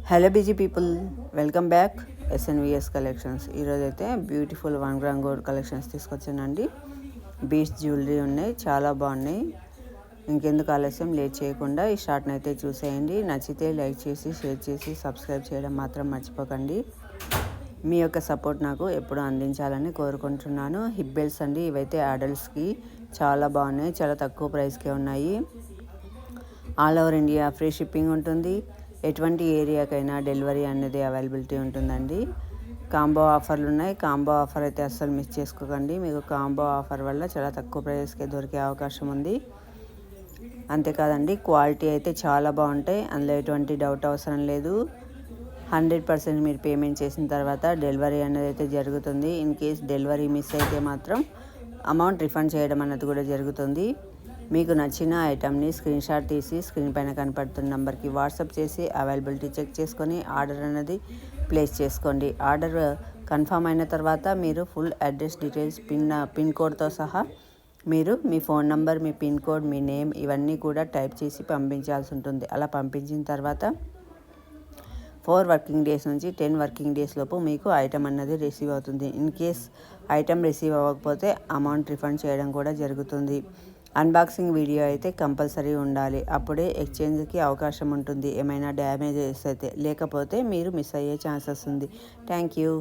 Hello busy people, welcome back SNVS collections. ఈరోజు అయితే beautiful 1 gram gold collections తీసుకొచ్చానండి. Beach jewellery ఉన్నాయి, చాలా బాగున్నాయి. ఇంకెందుకు ఆలస్యం, లేట్ చేయకుండా ఈ షార్ట్ని అయితే చూసేయండి. నచ్చితే లైక్ చేసి, షేర్ చేసి, సబ్స్క్రైబ్ చేయడం మాత్రం మర్చిపోకండి. మీ యొక్క సపోర్ట్ నాకు ఎప్పుడూ అందించాలని కోరుకుంటున్నాను. హిప్ బెల్ట్స్ అండి, ఇవైతే అడల్ట్స్కి చాలా బాగున్నాయి, చాలా తక్కువ ప్రైస్కే ఉన్నాయి. All over India free shipping ఉంటుంది. ఎటువంటి ఏరియాకైనా డెలివరీ అనేది అవైలబిలిటీ ఉంటుందండి. కాంబో ఆఫర్లు ఉన్నాయి. కాంబో ఆఫర్ అయితే అస్సలు మిస్ చేసుకోకండి. మీకు కాంబో ఆఫర్ వల్ల చాలా తక్కువ ప్రైస్కే దొరికే అవకాశం ఉంది. అంతేకాదండి, క్వాలిటీ అయితే చాలా బాగుంటాయి, అందులో ఎటువంటి డౌట్ అవసరం లేదు. 100% మీరు పేమెంట్ చేసిన తర్వాత డెలివరీ అనేది అయితే జరుగుతుంది. ఇన్ కేస్ డెలివరీ మిస్ అయితే మాత్రం అమౌంట్ రిఫండ్ చేయడం అన్నది కూడా జరుగుతుంది. మీకు నచ్చిన ఐటమ్ని స్క్రీన్ షాట్ తీసి స్క్రీన్ పైన కనపడుతున్న నెంబర్కి వాట్సాప్ చేసి అవైలబిలిటీ చెక్ చేసుకొని ఆర్డర్ అనేది ప్లేస్ చేసుకోండి. ఆర్డర్ కన్ఫర్మ్ అయిన తర్వాత మీరు ఫుల్ అడ్రస్ డీటెయిల్స్, పిన్ కోడ్తో సహా మీరు మీ ఫోన్ నెంబర్, మీ పిన్ కోడ్, మీ నేమ్ ఇవన్నీ కూడా టైప్ చేసి పంపించాల్సి ఉంటుంది. అలా పంపించిన తర్వాత 4 వర్కింగ్ డేస్ నుంచి 10 వర్కింగ్ డేస్ లోపు మీకు ఐటమ్ అన్నది రిసీవ్ అవుతుంది. ఇన్ కేస్ ఐటమ్ రిసీవ్ అవ్వకపోతే అమౌంట్ రిఫండ్ చేయడం కూడా జరుగుతుంది. అన్బాక్సింగ్ వీడియో అయితే కంపల్సరీ ఉండాలి, అప్పుడే ఎక్స్చేంజ్కి అవకాశం ఉంటుంది. ఏమైనా డ్యామేజెస్ అయితే, లేకపోతే మీరు మిస్ అయ్యే ఛాన్సెస్ ఉంది. Thank you.